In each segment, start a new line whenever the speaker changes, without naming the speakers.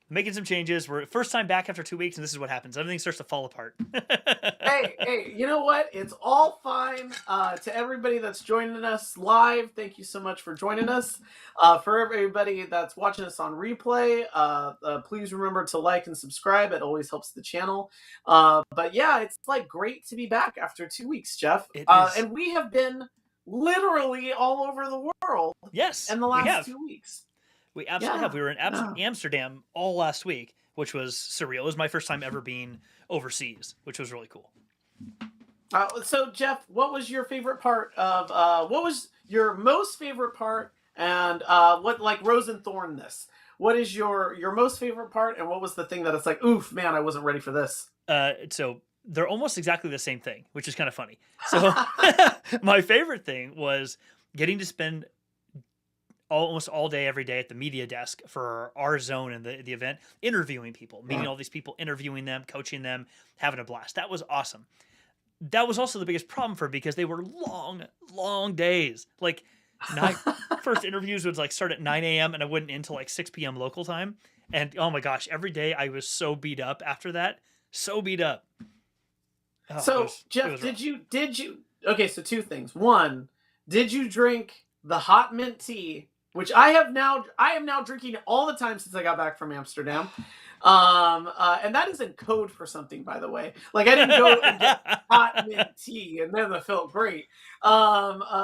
making some changes. We're first time back after 2 weeks, and this is what happens. Everything starts to fall apart.
Hey, you know what? It's all fine. To everybody that's joining us live, thank you so much for joining us. For everybody that's watching us on replay, please remember to like and subscribe. It always helps the channel. But yeah, it's like great to be back after 2 weeks, Jeff.
It is.
And we have been literally all over the world
Yes,
in the
we
last
have.
2 weeks.
We absolutely have.
Yeah,
We were in
yeah.
Amsterdam all last week, which was surreal. It was my first time ever being overseas, which was really cool.
So Jeff, what was your favorite part of what was your most favorite part and what like Rose and Thorn this? What is your most favorite part and what was the thing that it's like, oof, man, I wasn't ready for this?
So they're almost exactly the same thing, which is kind of funny. So my favorite thing was getting to spend almost all day, every day at the media desk for our zone and the event, interviewing people, meeting all these people, interviewing them, coaching them, having a blast. That was awesome. That was also the biggest problem for because they were long, long days. Like night first interviews would like start at 9 a.m. and I wouldn't until like 6 p.m. local time. And oh my gosh, every day I was so beat up after that. So beat up. Oh,
So
it
Jeff,
was rough.
did you okay, so two things. One, did you drink the hot mint tea, which I am now drinking all the time since I got back from Amsterdam. And that is in code for something, by the way. Like I didn't go and get hot mint tea and then it felt great. But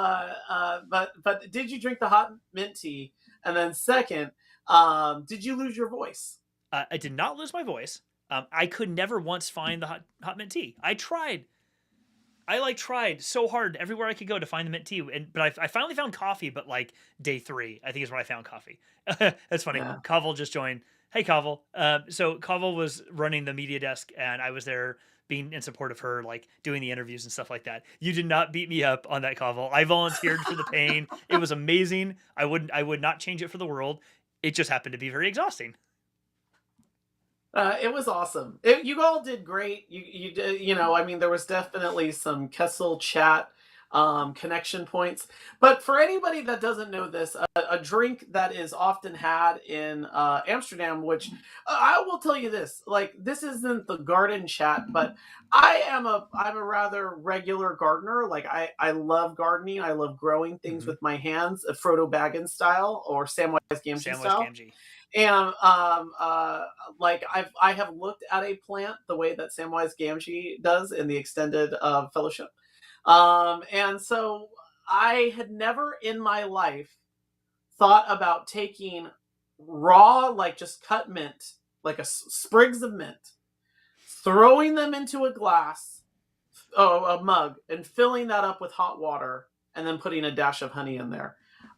did you drink the hot mint tea? And then second, did you lose your voice?
I did not lose my voice. I could never once find the hot mint tea. I tried. I like tried so hard everywhere I could go to find the mint tea, but I finally found coffee. But like day 3, I think is when I found coffee. That's funny.
Yeah.
Kaval just joined. Hey Kaval. So Kaval was running the media desk, and I was there being in support of her, like doing the interviews and stuff like that. You did not beat me up on that, Kaval. I volunteered for the pain. It was amazing. I would not change it for the world. It just happened to be very exhausting.
It was awesome. You all did great. You know, I mean, there was definitely some Kessel Chat connection points. But for anybody that doesn't know this, a drink that is often had in Amsterdam, which I will tell you this, like this isn't the garden chat, but I'm a rather regular gardener. Like I love gardening. I love growing things
Mm-hmm.
with my hands, Frodo Baggins style or Samwise Gamgee
Samwise
style.
Gamgee.
And like I have looked at a plant the way that Samwise Gamgee does in the extended fellowship, and so I had never in my life thought about taking raw, like just cut mint, like sprigs of mint, throwing them into a glass, a mug, and filling that up with hot water, and then putting a dash of honey in there.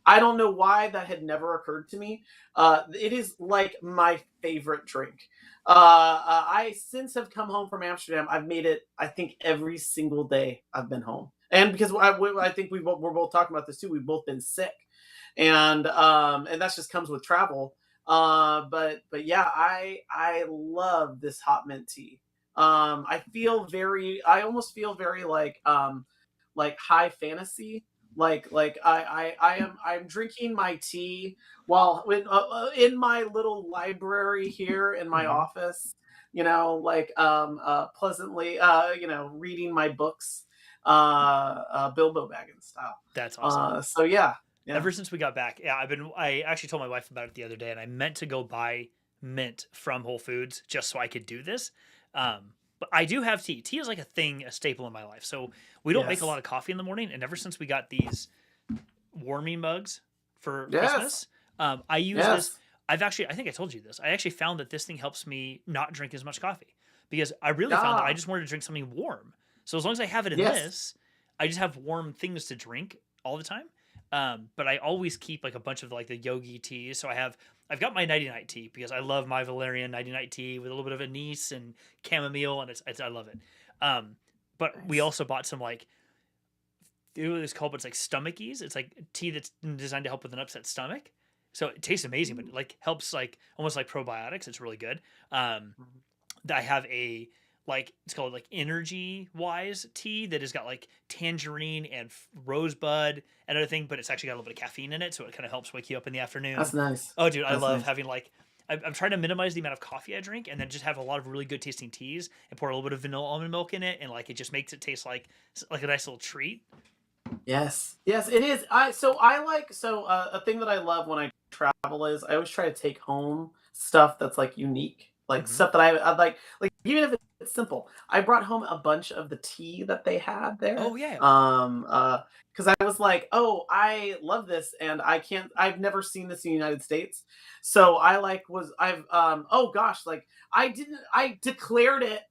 I don't know why that had never occurred to me. It is like my favorite drink. I since have come home from Amsterdam. I've made it. I think every single day I've been home, and because I think we're both talking about this too. We've both been sick, and that just comes with travel. But yeah, I love this hot mint tea. I almost feel very like high fantasy. I'm drinking my tea while in my little library here in my
Mm-hmm.
office, you know, like pleasantly you know, reading my books, Bilbo Baggins style.
That's awesome.
So yeah, yeah.
Ever since we got back, yeah, I actually told my wife about it the other day, and I meant to go buy mint from Whole Foods just so I could do this. But I do have tea. Tea is like a thing, a staple in my life. So we don't make a lot
Yes.
of coffee in the morning, and ever since we got these warming mugs for
Yes.
Christmas, I use this.
Yes.
I think I told you this. I actually found that this thing helps me not drink as much coffee because I really found that I
Ah.
just wanted to drink something warm. So as long as I have it in
Yes.
this, I just have warm things to drink all the time. But I always keep like a bunch of like the yogi teas. So I've got my nighty night tea because I love my Valerian nighty night tea with a little bit of anise and chamomile, and it's I love it. Um, but we
Nice.
also bought some like it's called, but it's like stomachies. It's like tea that's designed to help with an upset stomach. So it tastes amazing, but it like helps like almost like probiotics. It's really good. Um, I have a like it's called like energy wise tea that has got like tangerine and rosebud and other thing, but it's actually got a little bit of caffeine in it, so it kind of helps wake you up in the afternoon.
That's nice.
Oh, dude, I
That's
love
nice.
having like I'm trying to minimize the amount of coffee I drink, and then just have a lot of really good tasting teas, and pour a little bit of vanilla almond milk in it, and like it just makes it taste like a nice little treat.
Yes. Yes, it is. I a thing that I love when I travel is I always try to take home stuff that's like unique, like
Hmm.
stuff that I like even if it's simple. I brought home a bunch of the tea that they had
Oh
there.
yeah.
Because I was like, oh, I love this, and I've never seen this in the United States, so I like was I've oh gosh, like I declared it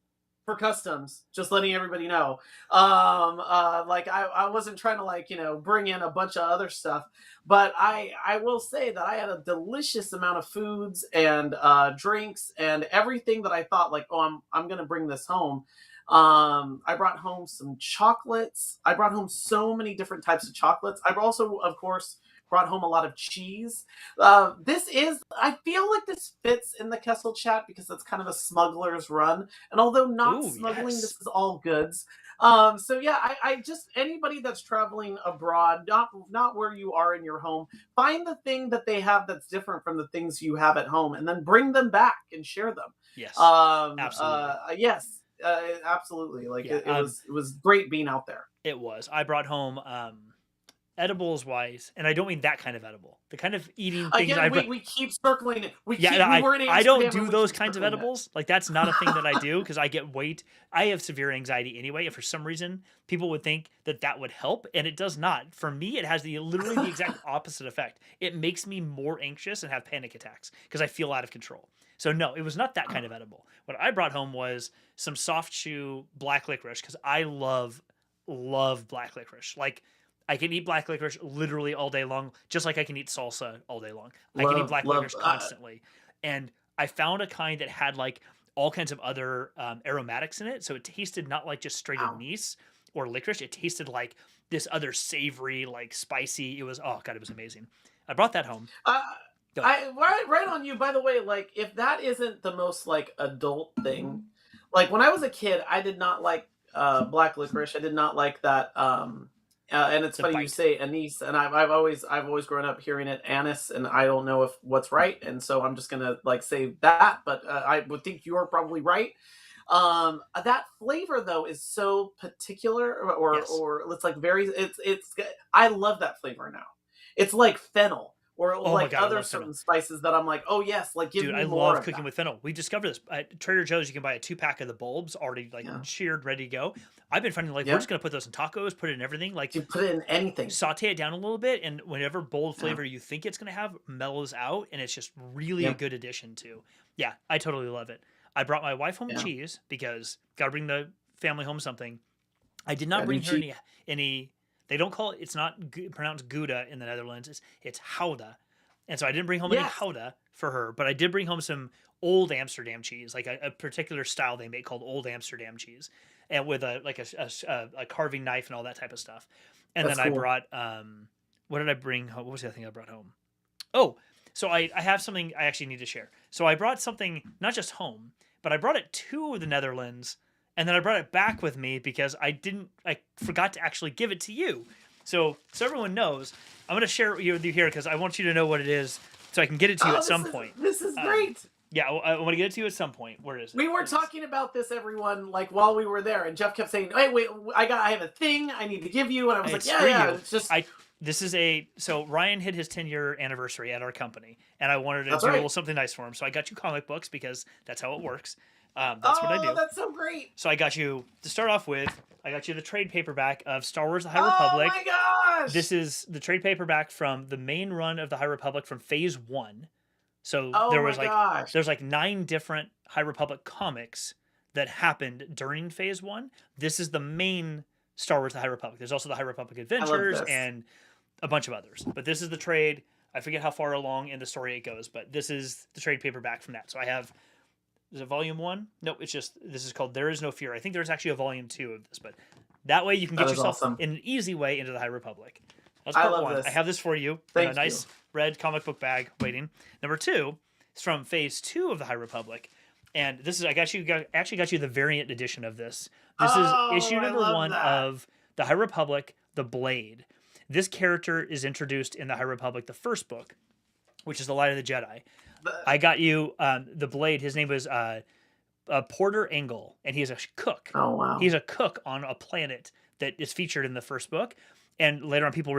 for customs, just letting everybody know. Like I wasn't trying to like bring in a bunch of other stuff, but I will say that I had a delicious amount of foods and drinks and everything that I thought like, oh, I'm gonna bring this home. I brought home some chocolates. I brought home so many different types of chocolates. I've also, of course, brought home a lot of cheese. This is, I feel like this fits in the Kessel Chat because it's kind of a smuggler's run. And although not
Oh
smuggling, this
yes.
is all goods. So yeah, I just anybody that's traveling abroad, not where you are in your home, find the thing that they have that's different from the things you have at home, and then bring them back and share them.
Yes. Absolutely.
Yes, absolutely. Like
Yeah.
it was great being out there.
It was. I brought home edibles wise, and I don't mean that kind of edible. The kind of eating things I
Again,
brought.
we keep circling it.
Yeah, no,
We were in
I don't
Amsterdam and
do
we
those
keep
kinds of
circling it.
edibles. Like that's not a thing that I do because I get weight. I have severe anxiety anyway, and for some reason, people would think that that would help, and it does not. For me, it has the literally the exact opposite effect. It makes me more anxious and have panic attacks because I feel out of control. So no, it was not that kind of edible. What I brought home was some soft chew black licorice because I love black licorice. Like I can eat black licorice literally all day long, just like I can eat salsa all day long. I can eat
Love,
black
love.
licorice constantly. And I found a kind that had like all kinds of other aromatics in it. So it tasted not like just straight
Wow.
anise or licorice. It tasted like this other savory, like spicy. It was, oh God, it was amazing. I brought that home.
Uh,
Go ahead.
I right on you. By the way, like if that isn't the most like adult thing, like when I was a kid, I did not like black licorice. I did not like that. And it's
The
funny you
bite.
say anise, and I've always grown up hearing it anise, and I don't know if what's right, and so I'm just gonna like say that, but I would think you're probably right. That flavor though is so particular,
Yes.
or it's like very it's I love that flavor now. It's like fennel or
Oh my
like
God, I
other
love fennel.
certain spices that I'm like, oh yes, like give
Dude, I
me more
love
of
cooking
that.
with fennel. We discovered this at Trader Joe's. You can buy a 2 pack of the bulbs already like
Yeah,
sheared, ready to go. I've been finding like we're
yeah.
just gonna put those in tacos, put it in everything. Like
You put it in anything.
saute it down a little bit, and whatever bold
Yeah,
flavor you think it's gonna have mellows out, and it's just really a
yeah,
good addition to. Yeah, I totally love it. I brought my wife home
yeah.
cheese because gotta bring the family home something. I did not
Gotta
bring
be
her
cheap.
any. They don't call it. It's not pronounced Gouda in the Netherlands. It's Gouda, and so I didn't bring home any
Yes.
Gouda for her, but I did bring home some old Amsterdam cheese, like a particular style they make called Old Amsterdam cheese, and with a carving knife and all that type of stuff. And
That's
then I
cool.
brought what did I bring home? What was the other thing I brought home? Oh, so I have something I actually need to share. So I brought something not just home, but I brought it to the Netherlands, and then I brought it back with me because I forgot to actually give it to you. So everyone knows, I'm gonna share it with you here because I want you to know what it is, so I can get it to you
Oh,
at some point.
this is
Um,
great.
yeah, I want to get it to you at some point. Where is it?
We were
It is.
talking about this, everyone, like while we were there, and Jeff kept saying, "Hey, wait, I have a thing I need to give you," and I was like,
It's
"Yeah,
for
yeah."
you.
It's just
I this is a so Ryan hit his 10-year anniversary at our company, and I wanted to
that's
do a
right.
little something nice for him. So I got you comic books because that's how it works. That's what I
Oh,
do.
that's so great.
So I got you to start off with. I got you the trade paperback of Star Wars: The High
Oh my
Republic.
gosh.
This is the trade paperback from the main run of the High Republic from Phase One. So
Oh my gosh.
there's like 9 different High Republic comics that happened during Phase One. This is the main Star Wars: The High Republic. There's also the High Republic
I love
Adventures
this.
and a bunch of others. But this is the trade. I forget how far along in the story it goes, but this is the trade paperback from that. So I have, is it volume one? No, it's just, this is called There Is No Fear. I think there's actually a volume two of this, but that way you can
That
get
is
yourself
awesome.
in an easy way into the High Republic. That's
I
part
love
one. I
this.
have this for you in a
Thank you.
nice red comic book bag waiting. Number two is from Phase Two of the High Republic. And this is, actually got you the variant edition of this. This is
Oh,
issue
I
number
love
one
that.
of the High Republic, The Blade. This character is introduced in the High Republic, the first book, which is The Light of the Jedi. I got you the blade. His name was Porter Engel, and he's a cook.
Oh wow.
He's a cook on a planet that is featured in the first book. And later on, people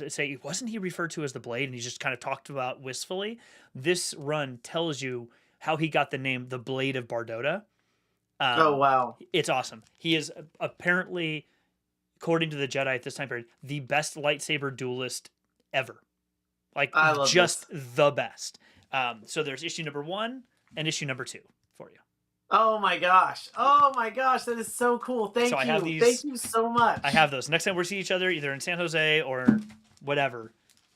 say, wasn't he referred to as the Blade? And he's just kind of talked about wistfully. This run tells you how he got the name the Blade of Bardota.
Oh wow.
It's awesome. He is apparently, according to the Jedi at this time period, the best lightsaber duelist ever. Like,
I love
just
this.
the best. So there's issue number 1 and issue number 2 for you.
Oh my gosh. Oh my gosh. That is so cool.
So
Thank
I have
you. Thank
these.
you so
I
much.
have those. Next time we see each other, either in San Jose or whatever,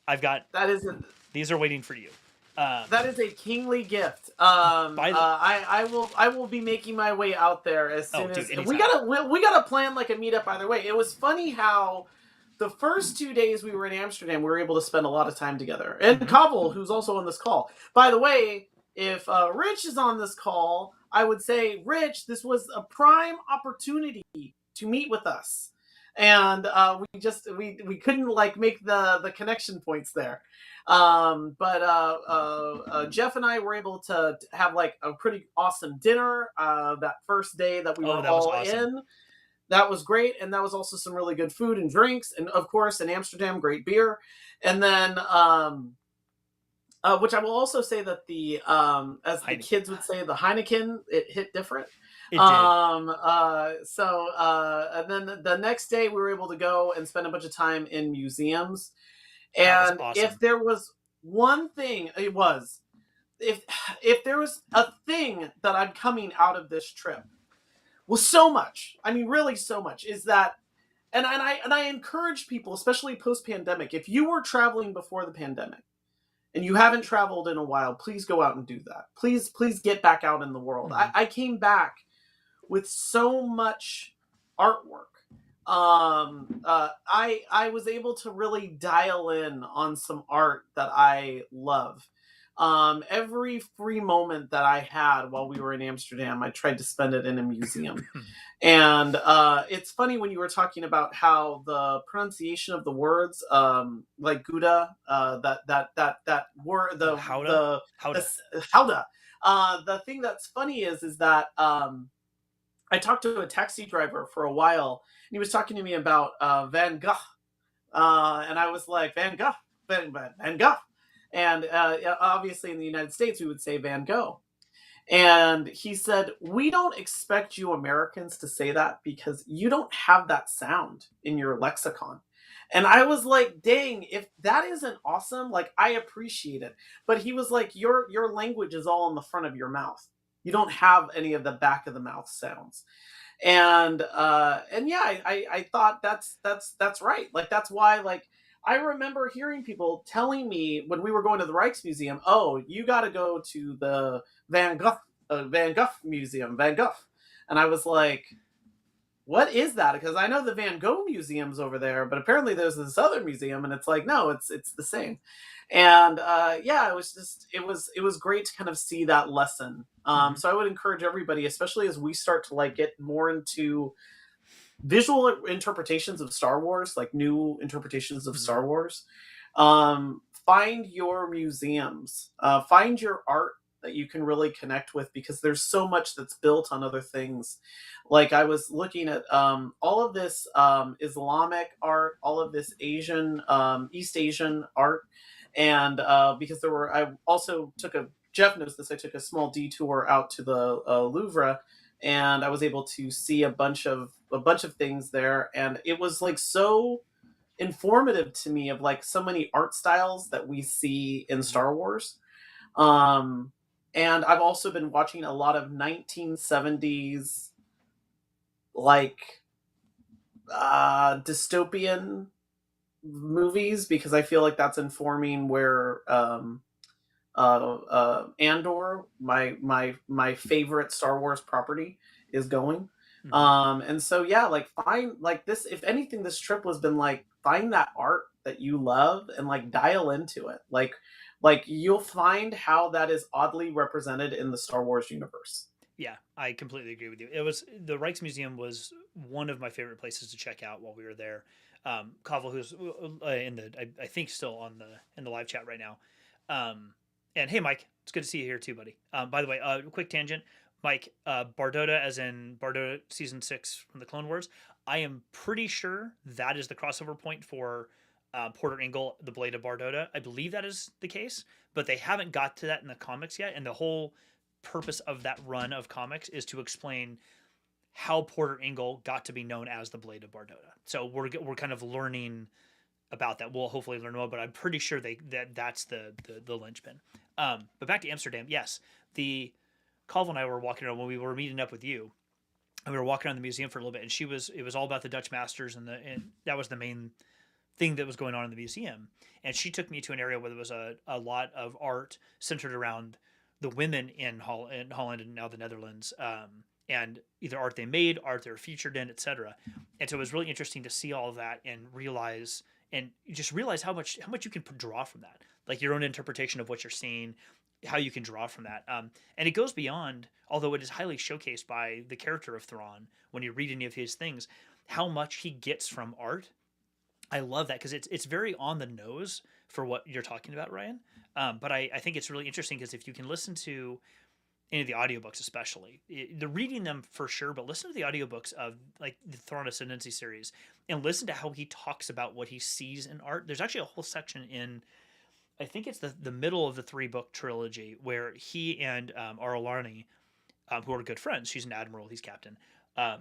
I've got
That is a
these are waiting for you.
that is a kingly gift.
By the
I will be making my way out there as
oh,
soon
dude,
as
anytime.
we gotta plan like a meetup either way. It was funny how the first 2 days we were in Amsterdam, we were able to spend a lot of time together. And Kavel, who's also on this call. By the way, if Rich is on this call, I would say, Rich, this was a prime opportunity to meet with us. And we couldn't like make the connection points there. But Jeff and I were able to have like a pretty awesome dinner that first day that we
Oh,
were
that was
all
awesome.
in. That was great, and that was also some really good food and drinks, and of course in Amsterdam, great beer. And then, which I will also say that the as the
Heineken.
kids would say, the Heineken, it hit different.
It did.
And then the next day we were able to go and spend a bunch of time in museums.
That was
And if
awesome.
there was one thing, it was if there was a thing that I'm coming out of this trip, well, so much. I mean, really, so much is that, and I encourage people, especially post pandemic, if you were traveling before the pandemic and you haven't traveled in a while, please go out and do that. Please get back out in the world.
Mm-hmm.
I came back with so much artwork. I was able to really dial in on some art that I love. Every free moment that I had while we were in Amsterdam, I tried to spend it in a museum. And it's funny when you were talking about how the pronunciation of the words, like Gouda, that word,
Howda.
the
Howda.
Howda. The thing that's funny is that I talked to a taxi driver for a while, and he was talking to me about Van Gogh, and I was like, Van Gogh, Van Gogh, and obviously in the United States we would say Van Gogh. And he said, we don't expect you Americans to say that because you don't have that sound in your lexicon. And I was like, dang, if that isn't awesome, like I appreciate it. But he was like, your language is all in the front of your mouth. You don't have any of the back of the mouth sounds. And yeah, I thought that's right. Like that's why like I remember hearing people telling me when we were going to the Rijksmuseum, oh, you got to go to the Van Gogh Museum, Van Gogh. And I was like, what is that? Because I know the Van Gogh Museum's over there, but apparently there's this other museum, and it's like, no, it's the same. And yeah, it was great to kind of see that lesson.
Mm-hmm.
So I would encourage everybody, especially as we start to like get more into visual interpretations of Star Wars, like new interpretations of
Mm-hmm.
Star Wars. Find your museums, find your art that you can really connect with because there's so much that's built on other things. Like I was looking at all of this Islamic art, all of this Asian, East Asian art, and because there were, I also took a Jeff knows this. I took a small detour out to the Louvre, and I was able to see a bunch of things there, and it was like so informative to me of like so many art styles that we see in
Mm-hmm.
Star Wars. Um, and I've also been watching a lot of 1970s like dystopian movies because I feel like that's informing where Andor, my favorite Star Wars property, is going.
Mm-hmm.
And so yeah, like find like this. If anything, this trip has been like find that art that you love and like dial into it. Like you'll find how that is oddly represented in the Star Wars universe.
Yeah, I completely agree with you. It was the Rijksmuseum was one of my favorite places to check out while we were there. Kaval, who's in the I think still on the in the live chat right now, And hey, Mike, it's good to see you here too, buddy. By the way, quick tangent, Mike, Bardoda, as in Bardoda season 6 from the Clone Wars. I am pretty sure that is the crossover point for Porter Engle, the Blade of Bardoda. I believe that is the case, but they haven't got to that in the comics yet. And the whole purpose of that run of comics is to explain how Porter Engle got to be known as the Blade of Bardoda. So we're kind of learning about that. We'll hopefully learn more, but I'm pretty sure that's the linchpin. But back to Amsterdam. Yes, the Calvin and I were walking around when we were meeting up with you, and we were walking around the museum for a little bit, and it was all about the Dutch masters, and that was the main thing that was going on in the museum. And she took me to an area where there was a lot of art centered around the women in Holland and now the Netherlands, and either art they made, art they were featured in, etc. And so it was really interesting to see all of that and realize and you just realize how much you can draw from that, like your own interpretation of what you're seeing, how you can draw from that. And it goes beyond, although it is highly showcased by the character of Thrawn when you read any of his things, how much he gets from art. I love that because it's very on the nose for what you're talking about, Ryan. But I think it's really interesting because if you can listen to any of the audiobooks, especially the reading them for sure, but listen to the audiobooks of like the Thrawn Ascendancy series and listen to how he talks about what he sees in art. There's actually a whole section in, I think it's the middle of the 3-book trilogy where he and Arulani, who are good friends, she's an admiral, he's captain, um,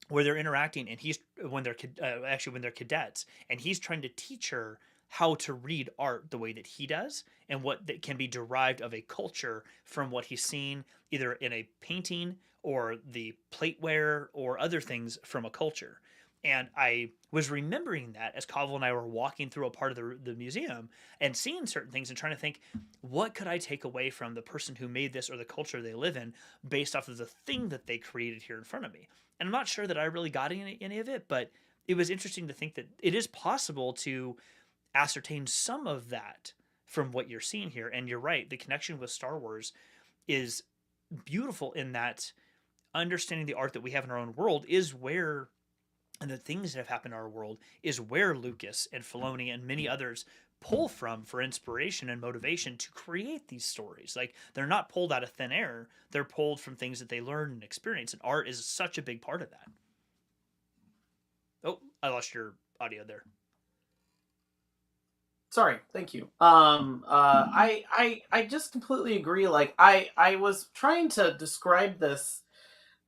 where they're interacting, and he's when they're cadets, and he's trying to teach her how to read art the way that he does, and what that can be derived of a culture from what he's seen either in a painting or the plateware or other things from a culture. And I was remembering that as Kaval and I were walking through a part of the museum and seeing certain things and trying to think, what could I take away from the person who made this or the culture they live in based off of the thing that they created here in front of me? And I'm not sure that I really got any of it, but it was interesting to think that it is possible to ascertain some of that from what you're seeing here. And you're right, the connection with Star Wars is beautiful in that understanding the art that we have in our own world is where, and the things that have happened in our world is where Lucas and Filoni and many others pull from for inspiration and motivation to create these stories. Like they're not pulled out of thin air, they're pulled from things that they learn and experience, and art is such a big part of that. Oh, I lost your audio there.
Sorry, thank you. I just completely agree. Like I was trying to describe this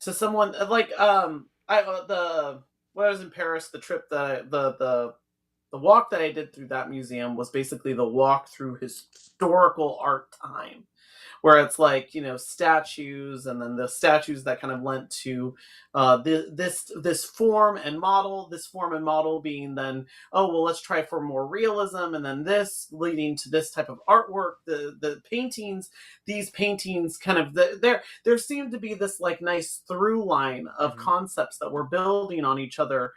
to someone like I the when I was in Paris, the trip that the walk that I did through that museum was basically the walk through historical art time, where it's like, statues, and then the statues that kind of lent to this form and model being then, oh well, let's try for more realism, and then this leading to this type of artwork, the paintings, these paintings kind of there seemed to be this like nice through line of
Mm-hmm.
concepts that were building on each other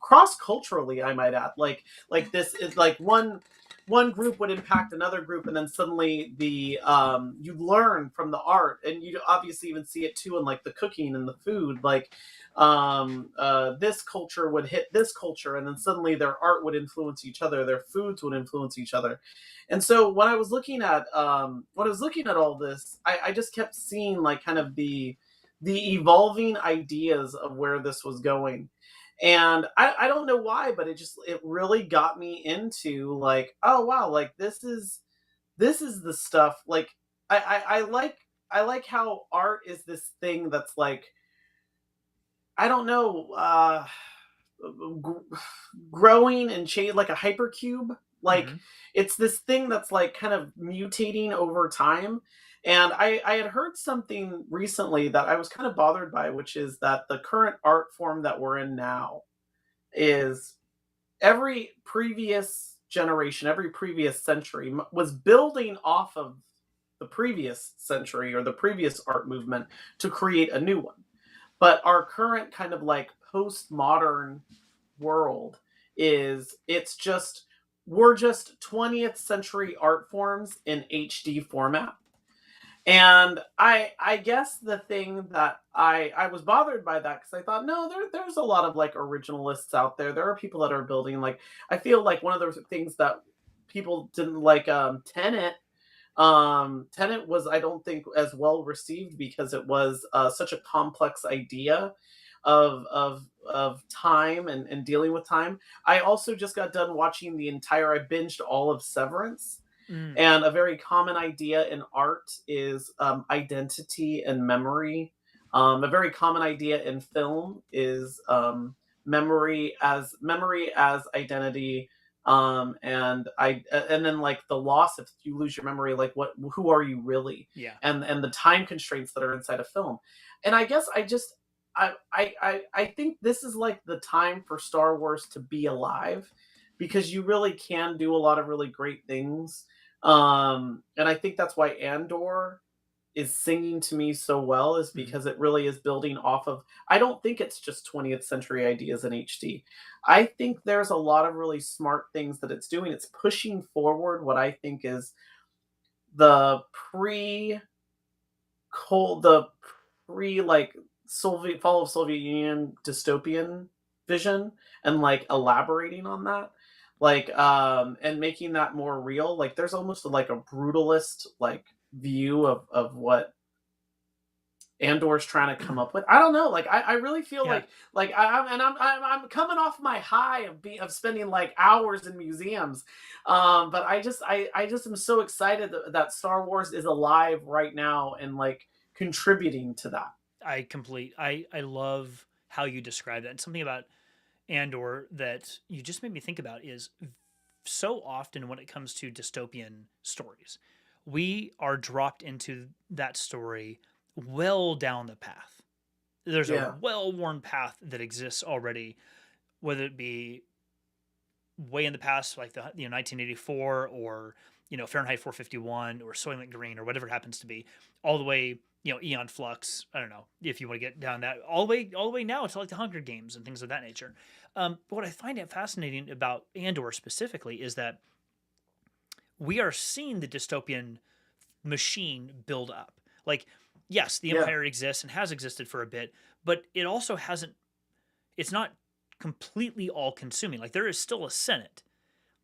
cross culturally, I might add. Like this is like one group would impact another group, and then suddenly the you learn from the art, and you obviously even see it too in like the cooking and the food. Like this culture would hit this culture, and then suddenly their art would influence each other, their foods would influence each other. And so when I was looking at all this, I just kept seeing like kind of the evolving ideas of where this was going. And I don't know why, but it really got me into like, oh wow, like this is the stuff. Like I like how art is this thing that's like, I don't know, gr- growing and change like a hypercube. Like
Mm-hmm.
it's this thing that's like kind of mutating over time. And I had heard something recently that I was kind of bothered by, which is that the current art form that we're in now is every previous generation, every previous century was building off of the previous century or the previous art movement to create a new one. But our current kind of like postmodern world is it's just we're just 20th century art forms in HD format. And I guess the thing that I was bothered by that, because I thought, no, there's a lot of like originalists out there. There are people that are building, like, I feel like one of the things that people didn't like, Tenet, Tenet was, I don't think, as well received because it was such a complex idea of time and dealing with time. I also just got done watching the entire. I binged all of Severance,
Mm,
and a very common idea in art is identity and memory. A very common idea in film is memory as identity, and then like the loss if you lose your memory, like what who are you really,
yeah.
and the time constraints that are inside a film. And I guess I think this is like the time for Star Wars to be alive, because you really can do a lot of really great things, and I think that's why Andor is singing to me so well, is
Mhm.
because it really is building off of. I don't think it's just 20th century ideas in HD. I think there's a lot of really smart things that it's doing. It's pushing forward what I think is the pre the pre like Soviet fall of Soviet Union dystopian vision, and like elaborating on that, like and making that more real. Like there's almost like a brutalist like view of what Andor's trying to come up with. I don't know. Like I really feel
Yeah.
like I'm coming off my high of spending like hours in museums, but I just am so excited that Star Wars is alive right now and like contributing to that.
I love how you describe that. And something about Andor that you just made me think about is so often when it comes to dystopian stories, we are dropped into that story well down the path. There's a
Yeah.
well worn path that exists already, whether it be way in the past, like the 1984, or Fahrenheit 451, or Soylent Green, or whatever it happens to be, all the way Eon Flux. I don't know if you want to get down that all the way now to like the Hunger Games and things of that nature. But what I find it fascinating about Andor specifically is that we are seeing the dystopian machine build up. Like, yes, the
Yeah.
Empire exists and has existed for a bit, but it also hasn't. It's not completely all consuming. Like there is still a Senate,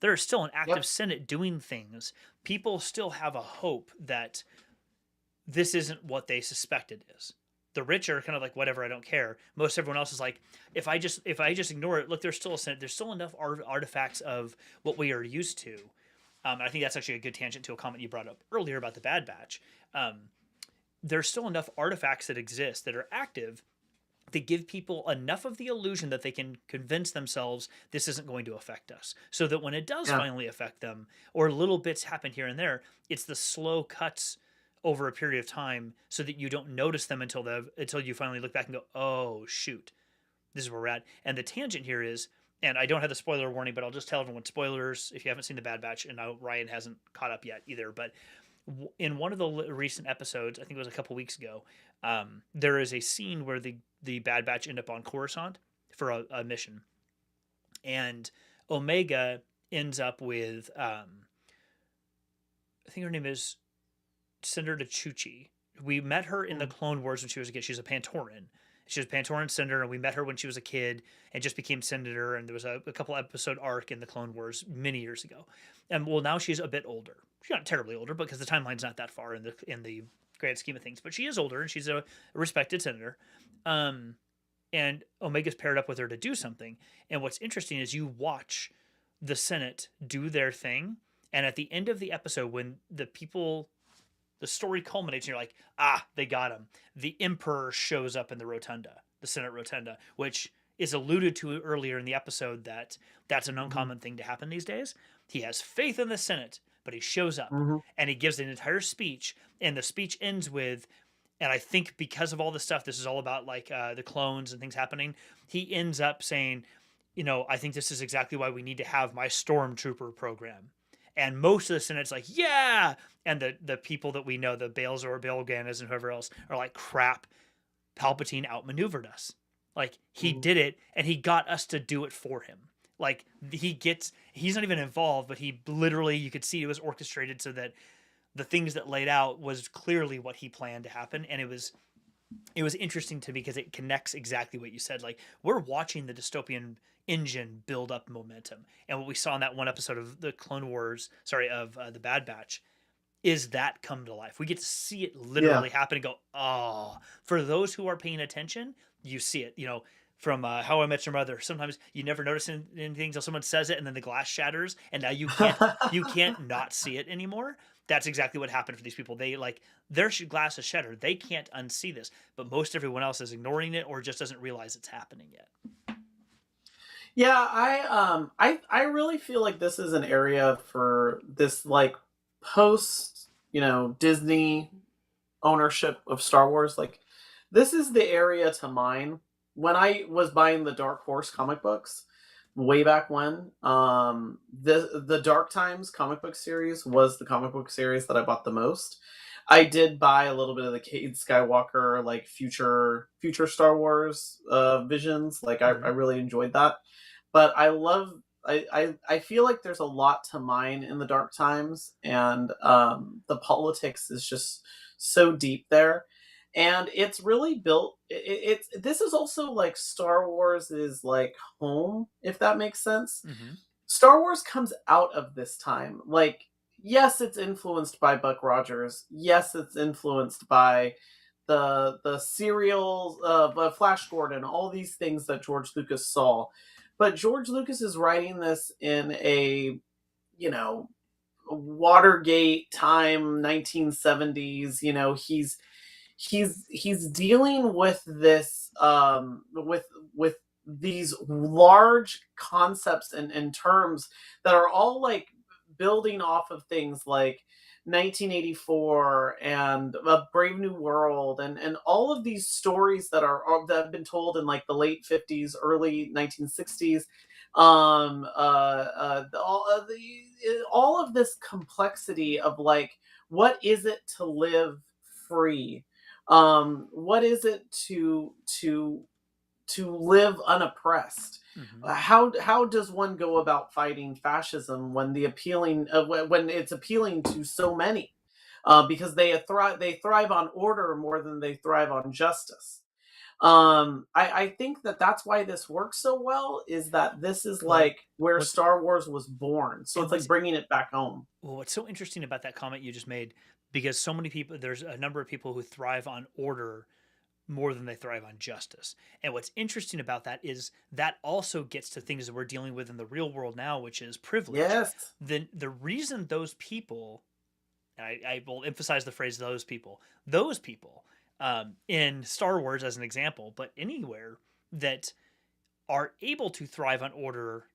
there is still an active
Yep.
Senate doing things. People still have a hope that this isn't what they suspect it is. The rich are kind of like whatever, I don't care. Most everyone else is like, if I just ignore it, look, there's still a Senate. There's still enough artifacts of what we are used to. I think that's actually a good tangent to a comment you brought up earlier about the Bad Batch. Um, there's still enough artifacts that exist that are active to give people enough of the illusion that they can convince themselves this isn't going to affect us. So that when it does
Yeah.
finally affect them, or little bits happen here and there, it's the slow cuts over a period of time so that you don't notice them until you finally look back and go, oh shoot, this is where we're at. And the tangent here is, and I don't have the spoiler warning, but I'll just tell everyone spoilers if you haven't seen the Bad Batch, and now Ryan hasn't caught up yet either. But in one of the recent episodes, I think it was a couple weeks ago, there is a scene where the Bad Batch end up on Coruscant for a mission, and Omega ends up with I think her name is Senator Chuchi. We met her in the
Mm.
Clone Wars when she was a kid. She's a Pantoran. She was a Pantoran senator, and we met her when she was a kid and just became senator. And there was a couple episode arc in the Clone Wars many years ago. And well, now she's a bit older. She's not terribly older because the timeline's not that far in the grand scheme of things. But she is older, and she's a respected senator. Um, and Omega's paired up with her to do something. And what's interesting is you watch the Senate do their thing, and at the end of the episode, when the story culminates and you're like, ah, they got him. The Emperor shows up in the rotunda, the Senate rotunda, which is alluded to earlier in the episode that that's an
Hmm.
uncommon thing to happen these days. He has faith in the Senate, but he shows up
Hmm.
and he gives an entire speech, and the speech ends with, and I think because of all this stuff, this is all about like the clones and things happening. He ends up saying, I think this is exactly why we need to have my stormtrooper program. And most of the Senate's like, yeah. And the people that we know, the Bales or Bail Organas and whoever else, are like, crap, Palpatine outmaneuvered us. Like, he
Hmm.
did it, and he got us to do it for him. Like, he's not even involved, but he literally, you could see it was orchestrated so that the things that laid out was clearly what he planned to happen. And it was interesting to me because it connects exactly what you said. Like, we're watching the dystopian engine build up momentum, and what we saw in that one episode of the Clone Wars, sorry, of the Bad Batch, is that come to life. We get to see it
Yeah.
literally happen and go, oh, for those who are paying attention, you see it. From How I Met Your Mother. Sometimes you never notice anything until someone says it, and then the glass shatters, and now you can't not see it anymore. That's exactly what happened for these people. They like their glass is shattered. They can't unsee this, but most everyone else is ignoring it or just doesn't realize it's happening yet.
Yeah, I really feel like this is an area for this like post, Disney ownership of Star Wars. Like this is the area to mine. When I was buying the Dark Horse comic books way back when, the Dark Times comic book series was the comic book series that I bought the most. I did buy a little bit of the Cade Skywalker, like future Star Wars visions. Like I
Mm-hmm.
really enjoyed that. But I feel like there's a lot to mine in the Dark Times, and the politics is just so deep there, and it's really built. It's this is also like Star Wars is like home, if that makes sense.
Mm-hmm.
Star Wars comes out of this time. Like, yes, it's influenced by Buck Rogers. Yes, it's influenced by the serials of Flash Gordon, all these things that George Lucas saw. But George Lucas is writing this in a, you know, Watergate time, 1970s. He's dealing with this with these large concepts and terms that are all like building off of things like 1984 and a Brave New World and all of these stories that have been told in like the late 50s, early 1960s. All of this complexity of like, what is it to live free? What is it to live unoppressed?
Mm-hmm.
How does one go about fighting fascism when when it's appealing to so many? Because they thrive on order more than they thrive on justice. I think that that's why this works so well, is that this is
Well,
like where
what's
Star Wars was born, so
and
it's like
what's
bringing it back home.
well, what's so interesting about that comment you just made, because so many people, there's a number of people who thrive on order more than they thrive on justice. And what's interesting about that is that also gets to things that we're dealing with in the real world now, which is privilege.
Yes.
The reason those people, and I will emphasize the phrase those people, in Star Wars as an example, but anywhere that are able to thrive on order,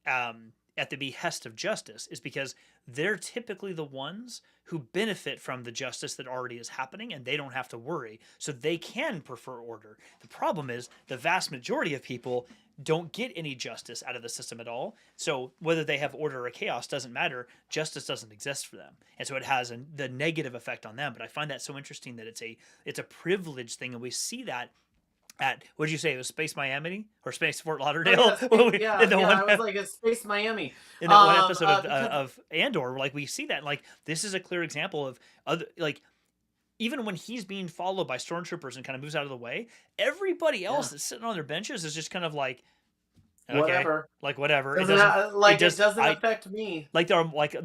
at the behest of justice, is because they're typically the ones who benefit from the justice that already is happening, and they don't have to worry, so they can prefer order. The problem is the vast majority of people don't get any justice out of the system at all, so whether they have order or chaos doesn't matter. Justice doesn't exist for them, and so it has the negative effect on them. But I find that so interesting that it's a privilege thing, and we see that at, what did you say, it was Space Miami or Space Fort
Oh
Lauderdale?
yeah, yeah,
in the
yeah.
one
I was like, it's Space Miami.
in that one episode
Because
of Andor, like we see that, like this is a clear example of other, like even when he's being followed by stormtroopers and kind of moves out of the way, everybody else
yeah,
that's sitting on their benches is just kind of like, okay,
whatever.
like whatever. It
Doesn't
doesn't. It
it
just
doesn't
I
affect me.
like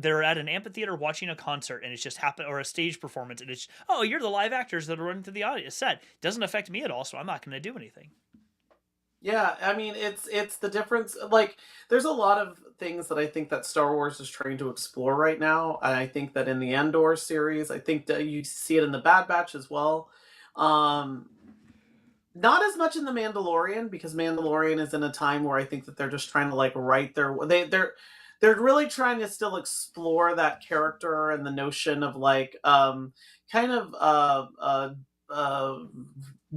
they're at an amphitheater watching a concert and it's just happened, or a stage performance, and it's, oh, you're the live actors that are running through the audience set. Doesn't affect me at all, so I'm not going to do anything.
Yeah, I mean, it's the difference. Like, there's a lot of things that I think that Star Wars is trying to explore right now, and I think that in the Andor series, I think that you see it in the Bad Batch as well. Um, Not as much in the Mandalorian, because Mandalorian is in a time where I think that they're just trying to like write they're really trying to still explore that character and the notion of like kind of uh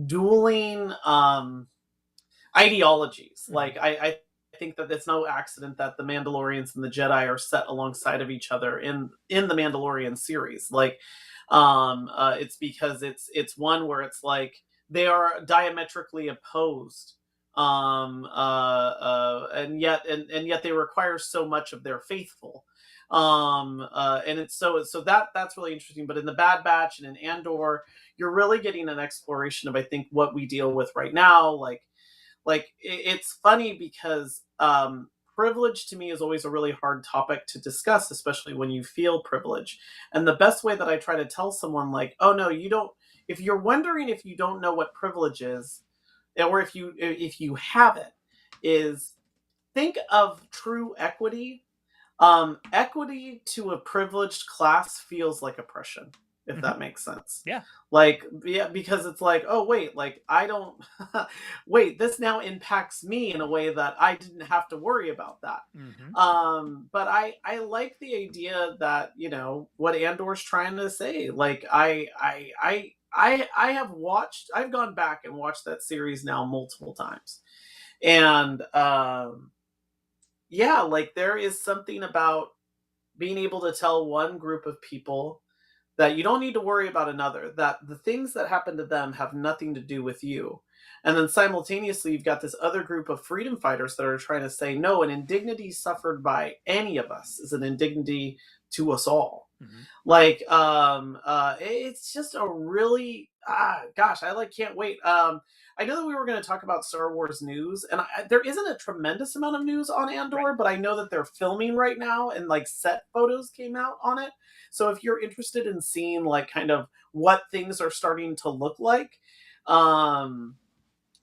dueling ideologies.
Mm-hmm.
Like I think that it's no accident that the Mandalorians and the Jedi are set alongside of each other in the Mandalorian series. Like, it's because it's one where it's like they are diametrically opposed, and yet they require so much of their faithful. And it's so that's really interesting. But in the Bad Batch and in Andor, you're really getting an exploration of, I think, what we deal with right now. Like it's funny because privilege to me is always a really hard topic to discuss, especially when you feel privilege. And the best way that I try to tell someone, like, oh no, you don't, if you're wondering if you don't know what privilege is, or if you have it, is think of true equity. Equity to a privileged class feels like oppression, if
Hmm.
that makes sense.
Yeah.
Like, yeah, because it's like, oh wait, like I don't wait, this now impacts me in a way that I didn't have to worry about that.
Hmm.
But I like the idea that, what Andor's trying to say. Like, I have watched, I've gone back and watched that series now multiple times. And yeah, like there is something about being able to tell one group of people that you don't need to worry about another, that the things that happen to them have nothing to do with you. And then simultaneously, you've got this other group of freedom fighters that are trying to say, no, an indignity suffered by any of us is an indignity to us all.
Hmm.
Like, it's just a really, gosh, I like can't wait. I know that we were going to talk about Star Wars news, and there isn't a tremendous amount of news on
Right.
Andor, but I know that they're filming right now, and like set photos came out on it. So if you're interested in seeing like kind of what things are starting to look like, um,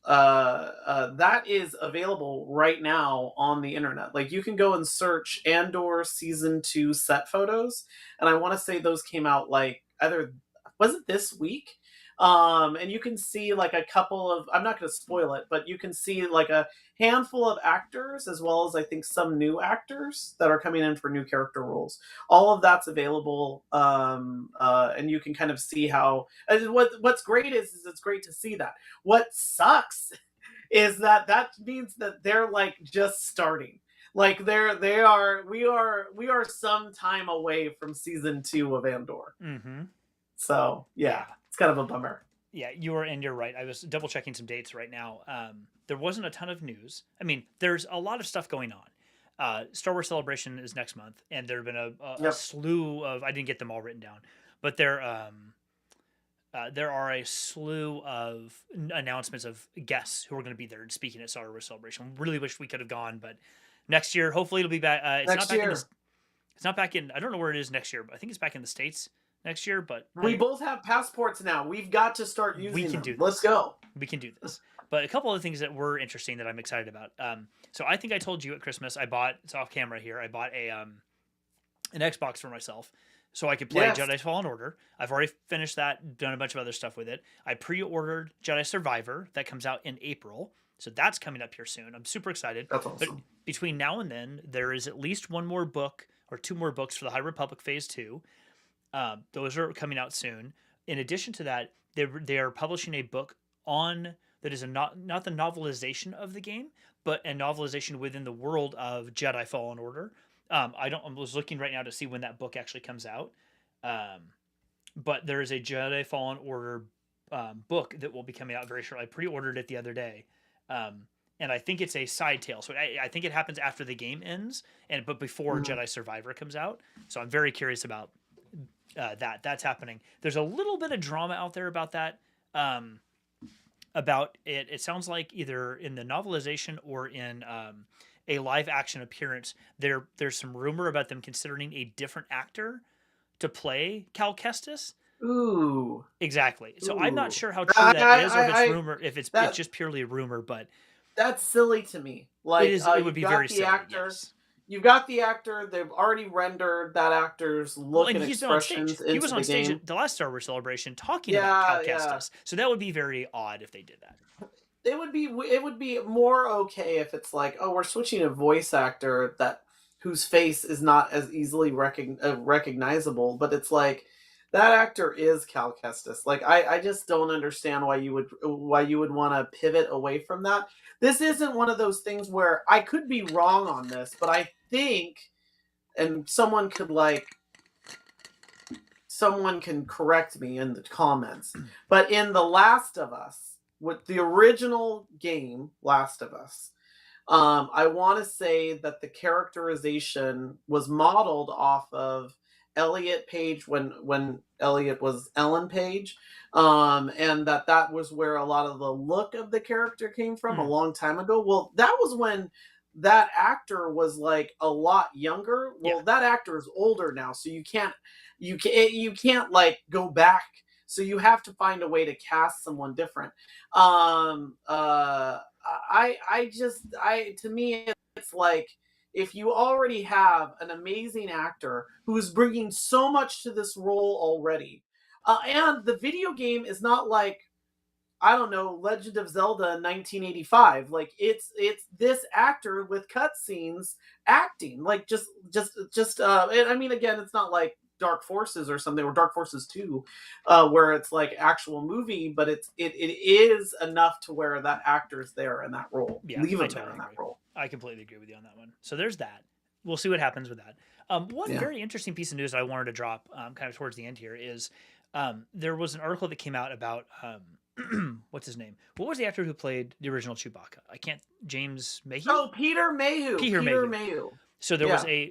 that is available right now on the internet. Like you can go and search Andor season 2 set photos, and I want to say those came out like either, was it this week? And you can see like a couple of, I'm not going to spoil it, but you can see like a handful of actors, as well as I think some new actors that are coming in for new character roles. All of that's available, and you can kind of see how. What's great is it's great to see that. What sucks is that means that they're like just starting. Like we are some time away from season 2 of Andor.
Hmm.
So yeah,
Yeah.
it's kind of a bummer.
Yeah, you're right. I was double checking some dates right now. There wasn't a ton of news. I mean, there's a lot of stuff going on. Star Wars Celebration is next month, and there have been a
Yep.
slew of, I didn't get them all written down, but there are a slew of announcements of guests who are going to be there speaking at Star Wars Celebration. Really wish we could have gone, but next year, hopefully it'll be back. It's not
Next
back in
year.
this. It's not back in. I don't know where it is next year, but I think it's back in the States next year. But
We both have passports now. We've got to start
we
using
can
them.
do
Let's
this.
go.
We can do this. But a couple of things that were interesting that I'm excited about. So I think I told you at Christmas I bought, it's off camera here. I bought a an Xbox for myself so I could play
Yes.
Jedi Fallen Order. I've already finished that, done a bunch of other stuff with it. I pre-ordered Jedi Survivor that comes out in April. So that's coming up here soon. I'm super excited.
That's
But
awesome.
between now and then, there is at least one more book or two more books for the High Republic Phase 2. Those are coming out soon. In addition to that, they are publishing a book on that is a not the novelization of the game, but a novelization within the world of Jedi Fallen Order. I was looking right now to see when that book actually comes out. Um, but there is a Jedi Fallen Order book that will be coming out very shortly. I pre-ordered it the other day, um, and I think it's a side tale. So I think it happens after the game ends, but before
Mhm.
Jedi Survivor comes out. So I'm very curious about that's happening. There's a little bit of drama out there about that. Um, about it. It sounds like either in the novelization or in a live action appearance, there's some rumor about them considering a different actor to play Cal Kestis.
Ooh.
Exactly. So I'm not
Ooh.
sure how true
I,
that
I,
is, or if it's
I, I
rumor, if it's
that
just purely a rumor. But
that's silly to me.
it
Like,
is. It would
you've
be
got
very
the
silly.
actor,
Yes.
you've got the actor. They've already rendered that actor's
Well,
look
and
and
he's been on stage.
expressions
He
into
was on
the
stage
game.
at the last Star Wars Celebration talking about Cal
Yeah, yeah.
Kestis. So that would be very odd if they did that.
It would be more okay if it's like, oh, we're switching a voice actor that whose face is not as easily recognizable, but it's like that actor is Cal Kestis. Like, I just don't understand why you would want to pivot away from that. This isn't one of those things where I could be wrong on this, but I think, and someone can correct me in the comments, but in The Last of Us, with the original game Last of Us, I want to say that the characterization was modeled off of Elliot Page when Elliot was Ellen Page, and that was where a lot of the look of the character came from a
Mm.
long time ago. Well, that was when that actor was like a lot younger.
Yeah.
Well, that actor is older now, so you can't like go back. So you have to find a way to cast someone different. I to me it's like if you already have an amazing actor who's bringing so much to this role already, and the video game is not like I don't know, Legend of Zelda in 1985. Like it's this actor with cutscenes acting. Like just and I mean again, it's not like Dark Forces or something or Dark Forces 2 where it's like actual movie, but it is enough to where that actor's there in that role.
Yeah,
Leave
I
him there
totally
in that
agree.
role.
I completely agree with you on that one. So there's that. We'll see what happens with that. One
Yeah.
very interesting piece of news I wanted to drop kind of towards the end here is there was an article that came out about what's his name? What was the actor who played the original Chewbacca? I can't. James Mayhew.
Oh, Peter Mayhew.
Peter
Peter
Mayhew.
Mayhew.
So
Yeah.